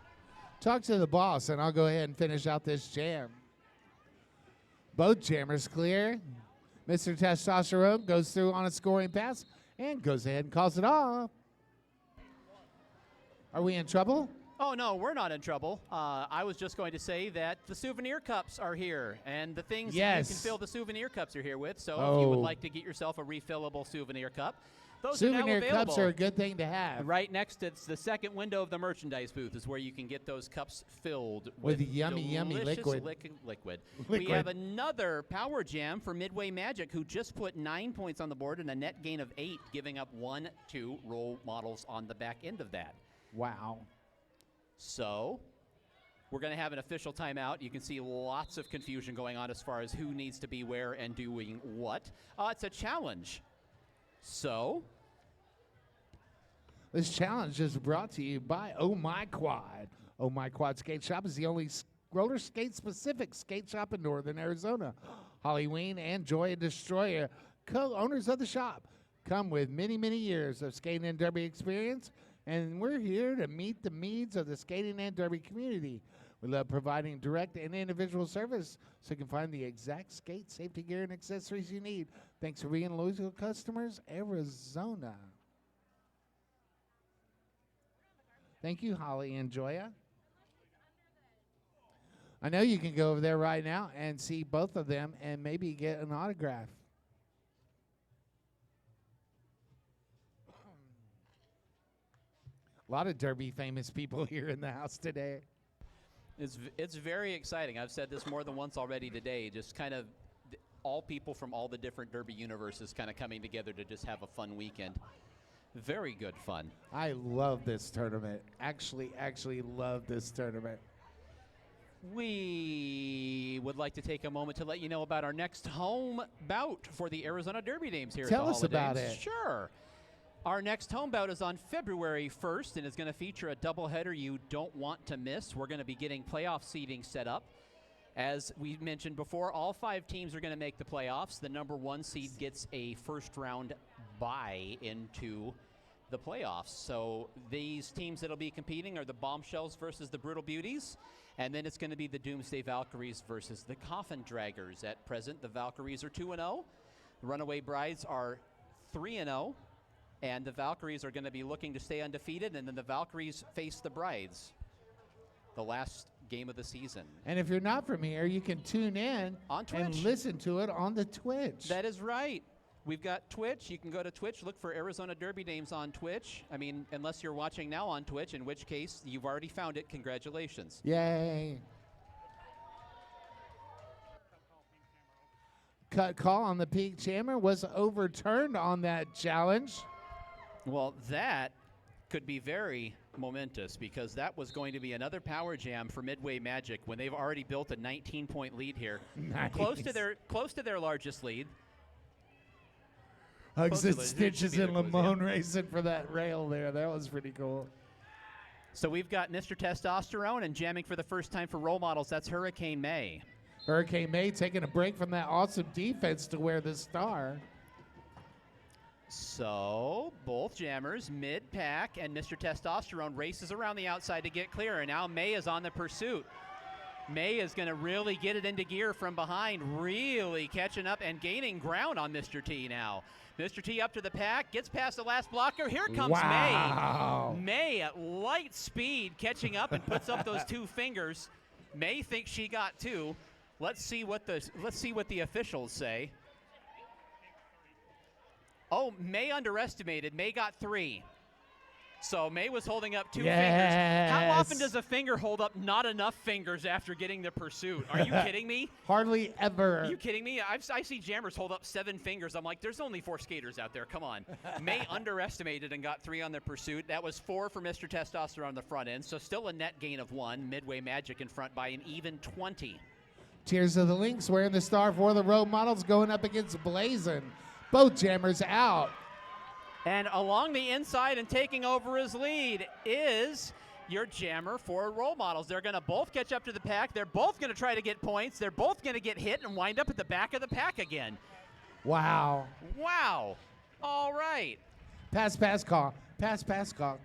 Talk to the boss, and I'll go ahead and finish out this jam. Both jammers clear. Mr. Testosterone goes through on a scoring pass and goes ahead and calls it off. Are we in trouble? Oh, no, we're not in trouble. I was just going to say that the souvenir cups are here, and the things that you can fill the souvenir cups are here with. So if you would like to get yourself a refillable souvenir cup, those souvenir are now available. Cups are a good thing to have. Right next to the second window of the merchandise booth is where you can get those cups filled with yummy liquid. We have another power jam for Midway Magic, who just put 9 points on the board and a net gain of 8, giving up 1-2 Role Models on the back end of that. Wow. So we're going to have an official timeout. You can see lots of confusion going on as far as who needs to be where and doing what. It's a challenge. So this challenge is brought to you by Oh My Quad. Oh My Quad Skate Shop is the only roller skate specific skate shop in northern Arizona. Holly Ween and Joy Destroyer, co-owners of the shop, come with many years of skating and derby experience, and we're here to meet the needs of the skating and derby community. We love providing direct and individual service so you can find the exact skate, safety gear, and accessories you need. Thanks for being loyal customers, Arizona. Thank you, Holly and Joya. I know you can go over there right now and see both of them and maybe get an autograph. A lot of Derby famous people here in the house today. It's very exciting. I've said this more than once already today. Just kind of all people from all the different Derby universes kind of coming together to just have a fun weekend. Very good fun. I love this tournament. Actually love this tournament. We would like to take a moment to let you know about our next home bout for the Arizona Derby Dames here Tell at the us about Holidays. it. Sure. Our next home bout is on February 1st, and is going to feature a doubleheader you don't want to miss. We're going to be getting playoff seeding set up. As we mentioned before, all 5 teams are going to make the playoffs. The number 1 seed gets a first-round bye into the playoffs. So these teams that will be competing are the Bombshells versus the Brutal Beauties, and then it's going to be the Doomsday Valkyries versus the Coffin Draggers. At present, the Valkyries are 2-0. The Runaway Brides are 3-0. And the Valkyries are going to be looking to stay undefeated, and then the Valkyries face the Brides, the last game of the season. And if you're not from here, you can tune in On Twitch. and listen to it on the Twitch. That is right. We've got Twitch. You can go to Twitch, look for Arizona Derby names on Twitch. I mean, unless you're watching now on Twitch, in which case you've already found it. Congratulations. Yay. Cut call on the Pink Jammer was overturned on that challenge. Well, that could be very momentous because that was going to be another power jam for Midway Magic when they've already built a 19-point lead here. Nice. Close to their largest lead. Hugs and Supposedly, it Stitches should be and their close, Lamone racing for that rail there. That was pretty cool. So we've got Mr. Testosterone and jamming for the first time for role models. That's Hurricane May. Hurricane May taking a break from that awesome defense to wear the star. So both jammers, mid-pack, and Mr. Testosterone races around the outside to get clear, and now May is on the pursuit. May is going to really get it into gear from behind, really catching up and gaining ground on Mr. T now. Mr. T up to the pack, gets past the last blocker. Here comes Wow. May. May at light speed catching up and puts up those 2 fingers. May thinks she got 2. Let's see what the officials say. Oh, May underestimated. May got 3. So May was holding up 2 fingers. How often does a finger hold up not enough fingers after getting the pursuit? Are you kidding me? Hardly ever. Are you kidding me? I see jammers hold up 7 fingers. I'm like, there's only 4 skaters out there. Come on. May underestimated and got 3 on the pursuit. That was 4 for Mr. Testosterone on the front end. So still a net gain of 1. Midway Magic in front by an even 20. Tears of the Lynx wearing the star for the Road Models going up against Blazin'. Both jammers out. And along the inside and taking over his lead is your jammer for role models. They're going to both catch up to the pack. They're both going to try to get points. They're both going to get hit and wind up at the back of the pack again. Wow. Wow. All right. Pass call. Pass call.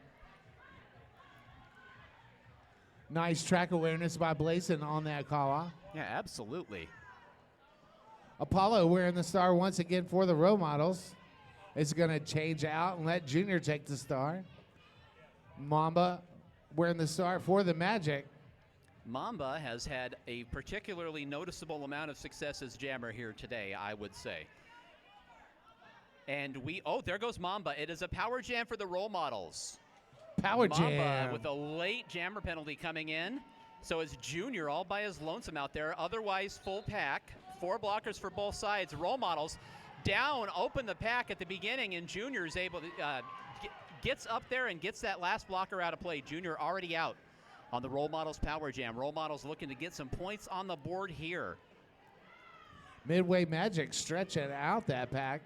Nice track awareness by Blazin' on that call. Huh? Yeah, absolutely. Apollo wearing the star once again for the Row Models. Is going to change out and let Junior take the star. Mamba wearing the star for the Magic. Mamba has had a particularly noticeable amount of success as jammer here today, I would say. And there goes Mamba. It is a power jam for the role models. Power Mamba jam. with a late jammer penalty coming in. So it's Junior all by his lonesome out there. Otherwise, full pack. 4 blockers for both sides. Role models down, open the pack at the beginning, and Junior is able to gets up there and gets that last blocker out of play. Junior already out on the Role Models Power Jam. Role Models looking to get some points on the board here. Midway Magic stretching out that pack.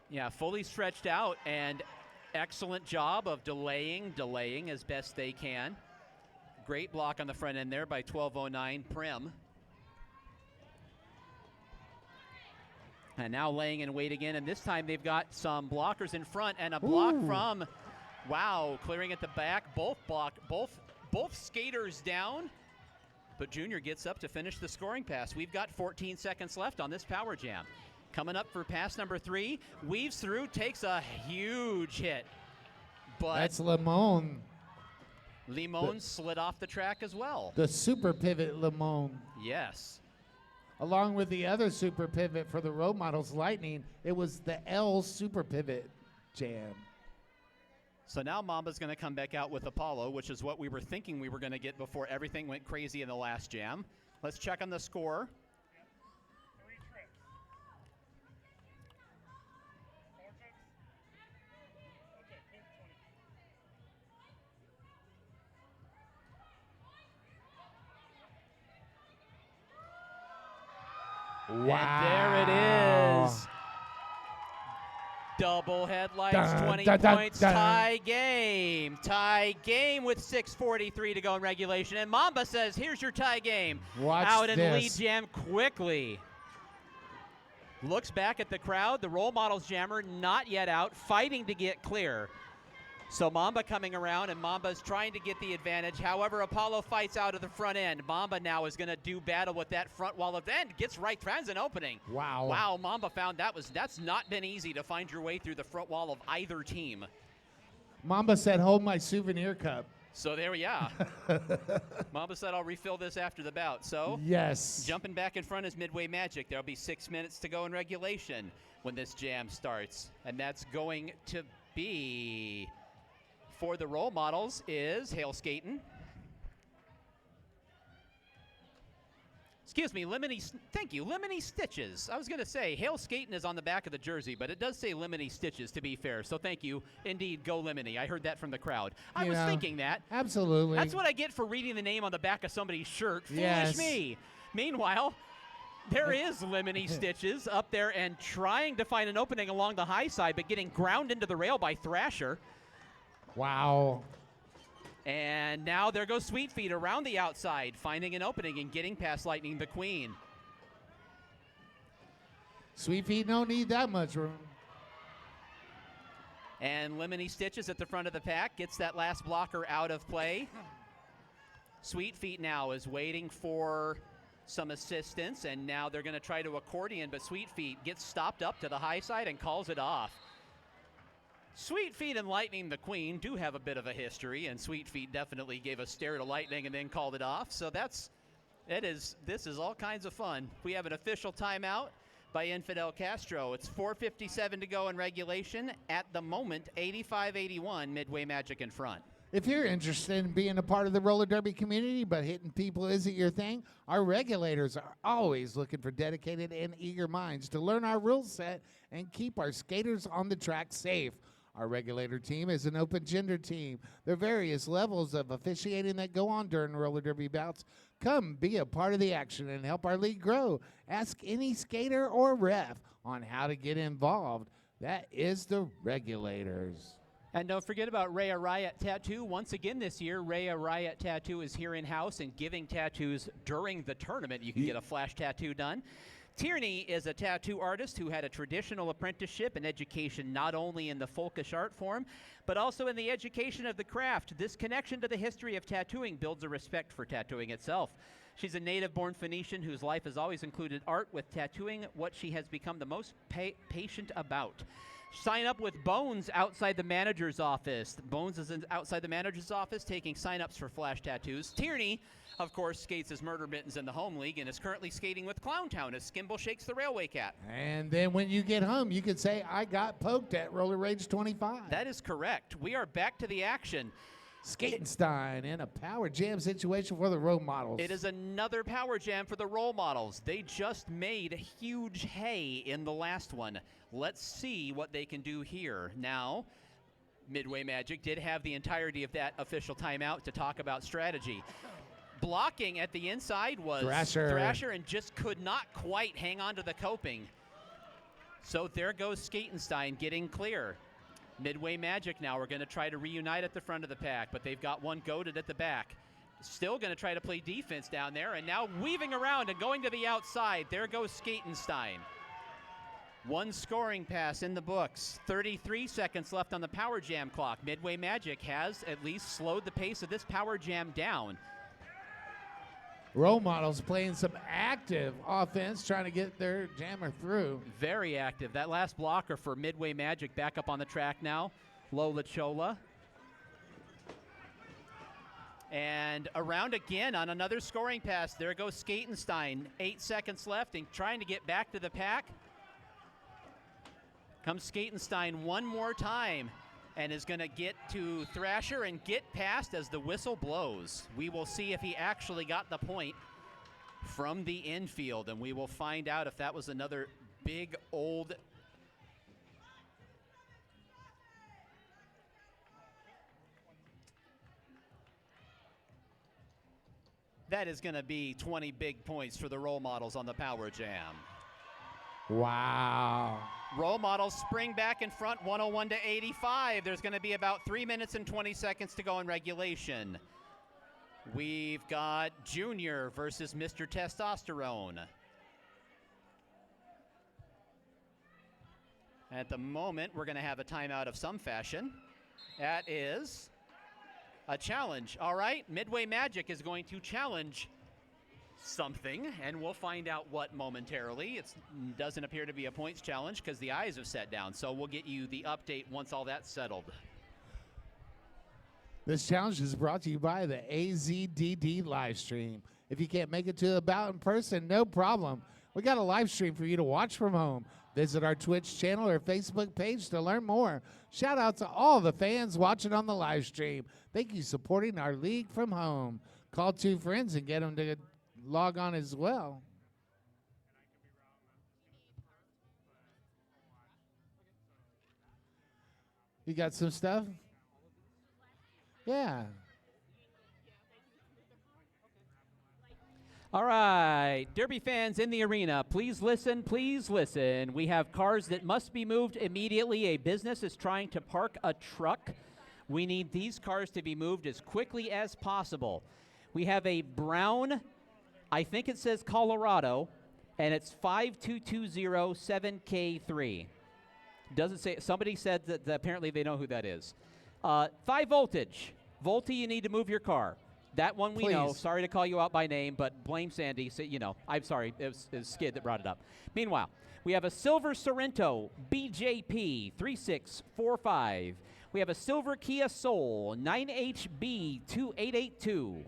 Yeah, fully stretched out, and excellent job of delaying as best they can. Great block on the front end there by 1209 Prim. And now laying in wait again, and this time they've got some blockers in front and a block from, wow, clearing at the back. Both skaters down, but Junior gets up to finish the scoring pass. We've got 14 seconds left on this power jam. Coming up for pass number 3, weaves through, takes a huge hit. But That's Limon. Limon slid off the track as well. The super pivot Limon. Yes. Along with the other super pivot for the Road Models Lightning, it was the L super pivot jam. So now Mamba's going to come back out with Apollo, which is what we were thinking we were going to get before everything went crazy in the last jam. Let's check on the score. 3 trips. 4 trips. Okay, pink 20. Wow. And there it is. Double headlights, 20 points, tie game. Tie game with 6:43 to go in regulation. And Mamba says, here's your tie game. Watch out in this. lead jam quickly. Looks back at the crowd. The Role Models jammer not yet out, fighting to get clear. So Mamba coming around, and Mamba's trying to get the advantage. However, Apollo fights out of the front end. Mamba now is going to do battle with that front wall of the end. Gets right, finds an opening. Wow. Wow, Mamba found that's not been easy to find your way through the front wall of either team. Mamba said, hold my souvenir cup. So there we are. Mamba said, I'll refill this after the bout. So Yes. jumping back in front is Midway Magic. There'll be 6 minutes to go in regulation when this jam starts. And that's going to be, for the role models, is Hail Skaten. Excuse me, thank you, Lemony Stitches. I was going to say, Hail Skaten is on the back of the jersey, but it does say Lemony Stitches, to be fair. So thank you. Indeed, go Lemony. I heard that from the crowd. I was thinking that. Absolutely. That's what I get for reading the name on the back of somebody's shirt. Foolish Yes. me. Meanwhile, there is Lemony Stitches up there and trying to find an opening along the high side, but getting ground into the rail by Thrasher. Wow. And now there goes Sweet Feet around the outside, finding an opening and getting past Lightning the Queen. Sweet Feet don't need that much room. And Lemony Stitches at the front of the pack gets that last blocker out of play. Sweet Feet now is waiting for some assistance, and now they're going to try to accordion, but Sweet Feet gets stopped up to the high side and calls it off. Sweet Feet and Lightning the Queen do have a bit of a history, and Sweet Feet definitely gave a stare to Lightning and then called it off. So this is all kinds of fun. We have an official timeout by Infidel Castro. It's 4:57 to go in regulation. At the moment, 85-81, Midway Magic in front. If you're interested in being a part of the roller derby community, but hitting people isn't your thing, our regulators are always looking for dedicated and eager minds to learn our rule set and keep our skaters on the track safe. Our regulator team is an open gender team. There are various levels of officiating that go on during roller derby bouts. Come be a part of the action and help our league grow. Ask any skater or ref on how to get involved. That is the regulators. And don't forget about Rhea Riot Tattoo. Once again this year, Rhea Riot Tattoo is here in-house and giving tattoos during the tournament. You can get a flash tattoo done. Tierney is a tattoo artist who had a traditional apprenticeship and education not only in the folkish art form, but also in the education of the craft. This connection to the history of tattooing builds a respect for tattooing itself. She's a native-born Phoenician whose life has always included art, with tattooing what she has become the most patient about. Sign up with Bones outside the manager's office. Bones is outside the manager's office taking sign-ups for flash tattoos. Tierney, of course, skates as Murder Mittens in the home league and is currently skating with Clowntown as Skimble shakes the Railway Cat. And then when you get home, you can say, I got poked at Roller Rage 25. That is correct. We are back to the action. Skatenstein in a power jam situation for the role models. It is another power jam for the role models. They just made huge hay in the last one. Let's see what they can do here. Now, Midway Magic did have the entirety of that official timeout to talk about strategy. Blocking at the inside was Thrasher and just could not quite hang on to the coping. So there goes Skatenstein getting clear. Midway Magic now are going to try to reunite at the front of the pack, but they've got one goated at the back. Still going to try to play defense down there, and now weaving around and going to the outside. There goes Skatenstein. One scoring pass in the books. 33 seconds left on the power jam clock. Midway Magic has at least slowed the pace of this power jam down. Role models playing some active offense, trying to get their jammer through. Very active. That last blocker for Midway Magic back up on the track now. Lola Chola. And around again on another scoring pass. There goes Skatenstein. 8 seconds left and trying to get back to the pack. Comes Skatenstein one more time and is going to get to Thrasher and get past as the whistle blows. We will see if he actually got the point from the infield, and we will find out if that was another big old that is going to be 20 big points for the role models on the power jam. Wow. Role models spring back in front, 101 to 85. There's going to be about 3 minutes and 20 seconds to go in regulation. We've got Junior versus Mr. Testosterone. At the moment, we're going to have a timeout of some fashion. That is a challenge. All right, Midway Magic is going to challenge something, and we'll find out what momentarily. It doesn't appear to be a points challenge because the eyes have set down, so we'll get you the update once all that's settled. This challenge is brought to you by the AZDD live stream. If you can't make it to the bout in person, no problem. We got a live stream for you to watch from home. Visit our Twitch channel or Facebook page to learn more. Shout out to all the fans watching on the live stream. Thank you for supporting our league from home. Call 2 friends and get them to log on as well. You got some stuff? Yeah. All right, Derby fans in the arena, please listen, please listen. We have cars that must be moved immediately. A business is trying to park a truck. We need these cars to be moved as quickly as possible. We have a brown, I think it says Colorado, and it's 52207K3. Doesn't say, somebody said that apparently they know who that is. 5 voltage. Volty, you need to move your car. That one we know. Please. Sorry to call you out by name, but blame Sandy. So, you know, I'm sorry. It was Skid that brought it up. Meanwhile, we have a silver Sorento BJP 3645. We have a silver Kia Soul 9HB 2882.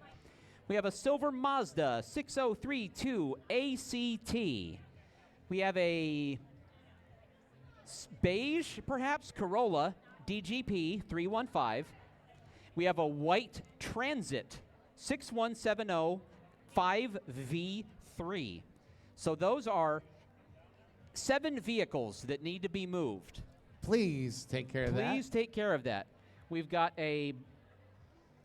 We have a silver Mazda 6032 ACT. We have a beige, perhaps, Corolla DGP 315. We have a white Transit 6170 5V3. So those are 7 vehicles that need to be moved. Please take care of that. Please take care of that. We've got a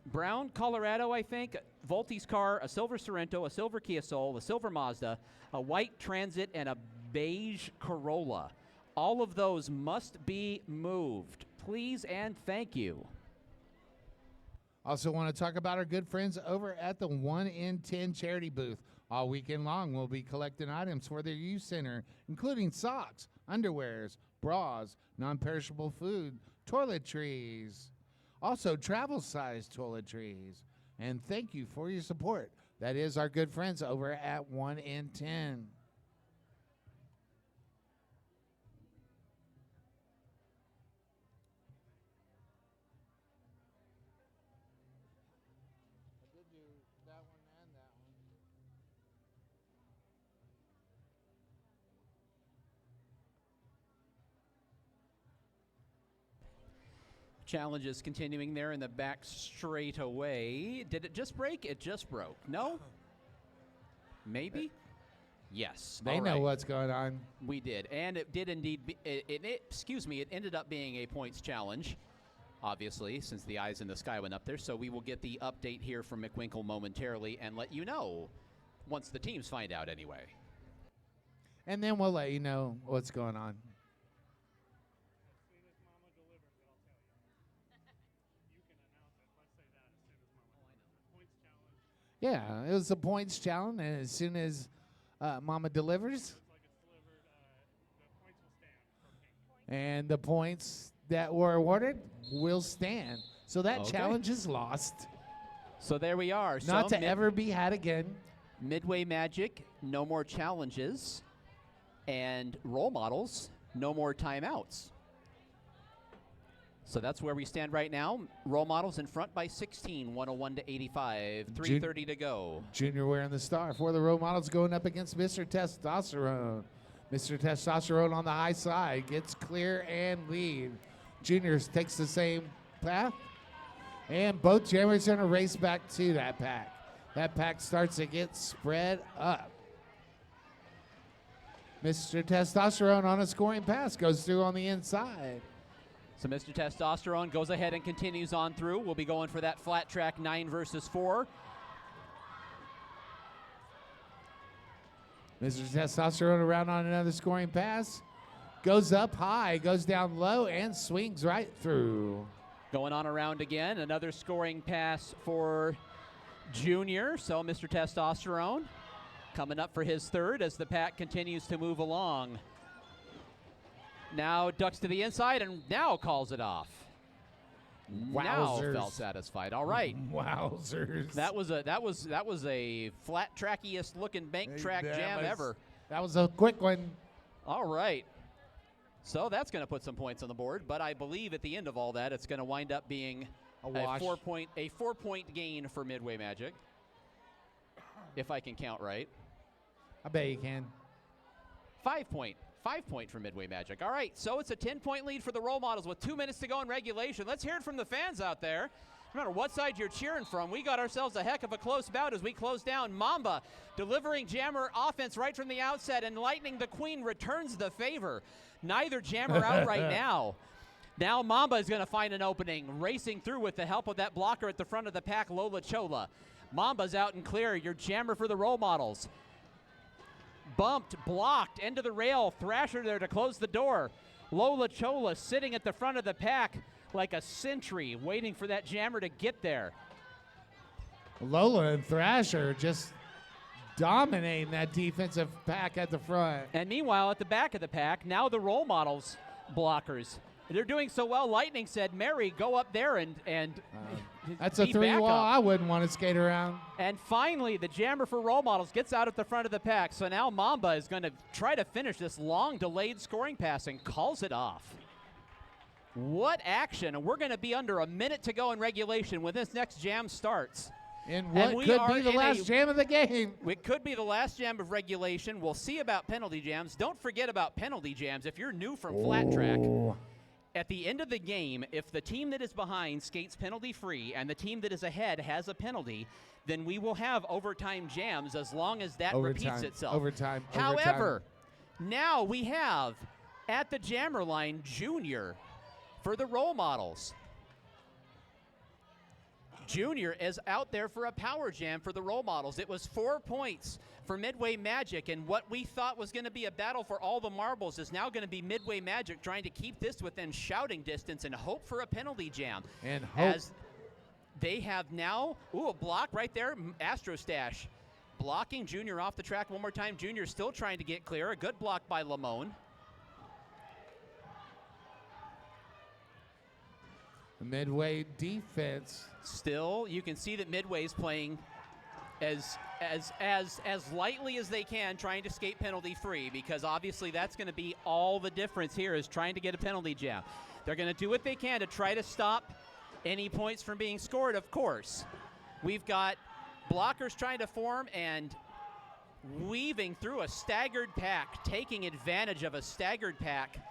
brown Colorado, I think, Volti's car, a silver Sorento, a silver Kia Soul, a silver Mazda, a white Transit, and a beige Corolla. All of those must be moved. Please and thank you. Also want to talk about our good friends over at the 1 in 10 charity booth. All weekend long, we'll be collecting items for their youth center, including socks, underwears, bras, non-perishable food, toiletries, also travel-sized toiletries. And thank you for your support. That is our good friends over at 1 in 10. Challenge is continuing there in the back straight away. Did it just break? It just broke. No? Maybe? Yes. They All know right. what's going on. We did. And it did indeed, it ended up being a points challenge, obviously, since the eyes in the sky went up there. So we will get the update here from McWinkle momentarily and let you know once the teams find out anyway. And then we'll let you know what's going on. Yeah, it was a points challenge, and as soon as Mama delivers, and the points that were awarded will stand. So that Okay. challenge is lost, So there we are. not So to ever be had again. Midway Magic, no more challenges. And role models, no more timeouts. So that's where we stand right now. Role models in front by 16, 101 to 85, 3:30 to go. Junior wearing the star for the role models going up against Mr. Testosterone. Mr. Testosterone on the high side gets clear and lead. Junior takes the same path, and both jammers are going to race back to that pack. That pack starts to get spread up. Mr. Testosterone on a scoring pass goes through on the inside. So Mr. Testosterone goes ahead and continues on through. We'll be going for that flat track 9 versus 4. Mr. Testosterone around on another scoring pass. Goes up high, goes down low, and swings right through. Going on around again. Another scoring pass for Junior. So Mr. Testosterone coming up for his third as the pack continues to move along. Now ducks to the inside and now calls it off. now Wowzers. felt satisfied. All right. Wowzers. That was a flat trackiest looking bank track jam ever. That was a quick one. All right. So that's going to put some points on the board, but I believe at the end of all that, it's going to wind up being A wash. a 4-point gain for Midway Magic, if I can count right. I bet you can. 5 point for Midway Magic. All right, so it's a 10-point lead for the role models with 2 minutes to go in regulation. Let's hear it from the fans out there. No matter what side you're cheering from, we got ourselves a heck of a close bout as we close down. Mamba delivering jammer offense right from the outset, and Lightning the Queen returns the favor. Neither jammer out right now. Now Mamba is going to find an opening, racing through with the help of that blocker at the front of the pack, Lola Chola. Mamba's out and clear, your jammer for the role models. Bumped, blocked, into the rail, Thrasher there to close the door. Lola Chola sitting at the front of the pack like a sentry, waiting for that jammer to get there. Lola and Thrasher just dominating that defensive pack at the front. And meanwhile, at the back of the pack, now the role models blockers. They're doing so well, Lightning said, Mary, go up there and That's a be 3 back wall up. I wouldn't want to skate around. And finally, the jammer for role models gets out at the front of the pack. So now Mamba is going to try to finish this long delayed scoring pass and calls it off. What action. And we're going to be under a minute to go in regulation when this next jam starts. And what we could are be the in last jam of the game. It could be the last jam of regulation. We'll see about penalty jams. Don't forget about penalty jams. If you're new from flat track, at the end of the game, if the team that is behind skates penalty free and the team that is ahead has a penalty, then we will have overtime jams as long as that repeats itself. Overtime. However, now we have at the jammer line Junior for the role models. Junior is out there for a power jam for the role models. It was 4 points for Midway Magic, and what we thought was going to be a battle for all the marbles is now going to be Midway Magic trying to keep this within shouting distance and hope for a penalty jam. And hope. As they have now, a block right there, Astro Stash. Blocking Junior off the track one more time. Junior still trying to get clear. A good block by Lamone. Midway defense. Still, you can see that Midway's playing as lightly as they can, trying to skate penalty free, because obviously that's going to be all the difference here, is trying to get a penalty jam. They're going to do what they can to try to stop any points from being scored, of course. We've got blockers trying to form and weaving through a staggered pack, taking advantage of a staggered pack.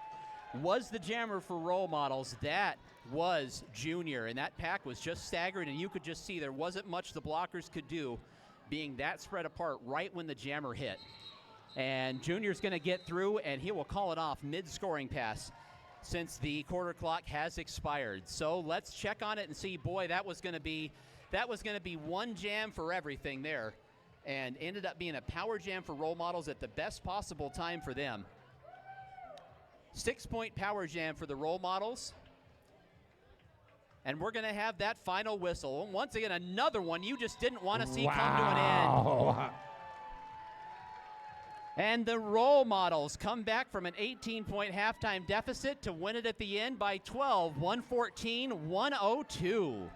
Was the jammer for role models. That was Junior, and that pack was just staggered, and you could just see there wasn't much the blockers could do being that spread apart right when the jammer hit. And Junior's going to get through, and he will call it off mid-scoring pass since the quarter clock has expired. So let's check on it and see. Boy, that was going to be one jam for everything there, and ended up being a power jam for role models at the best possible time for them. 6-point power jam for the role models. And we're going to have that final whistle. And once again, another one you just didn't want to see come to an end. And the role models come back from an 18-point halftime deficit to win it at the end by 12, 114-102.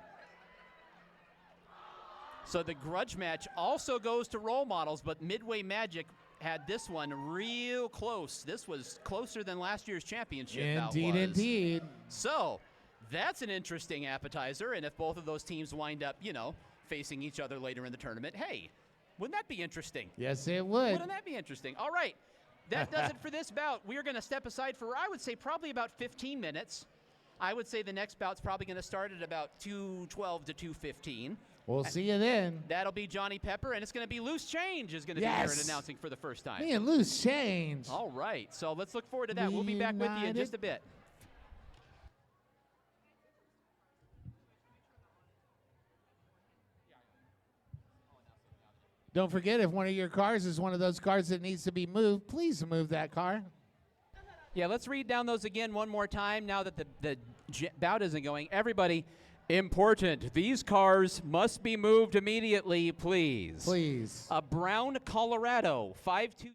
So the grudge match also goes to role models, but Midway Magic had this one real close. This was closer than last year's championship bout was. Indeed. So that's an interesting appetizer, and if both of those teams wind up, facing each other later in the tournament, hey, wouldn't that be interesting? Yes, it would. Wouldn't that be interesting? All right, that does it for this bout. We are going to step aside for, I would say, probably about 15 minutes. I would say the next bout's probably going to start at about 2:12 to 2:15. We'll see you then. That'll be Johnny Pepper, and it's going to be Loose Change is going to be here and announcing for the first time. Me and Loose Change. All right, so let's look forward to that. We'll be back with you in just a bit. Don't forget, if one of your cars is one of those cars that needs to be moved, please move that car. Yeah, let's read down those again one more time now that the bout isn't going. Everybody, important. These cars must be moved immediately, please. Please. A brown Colorado 5.2.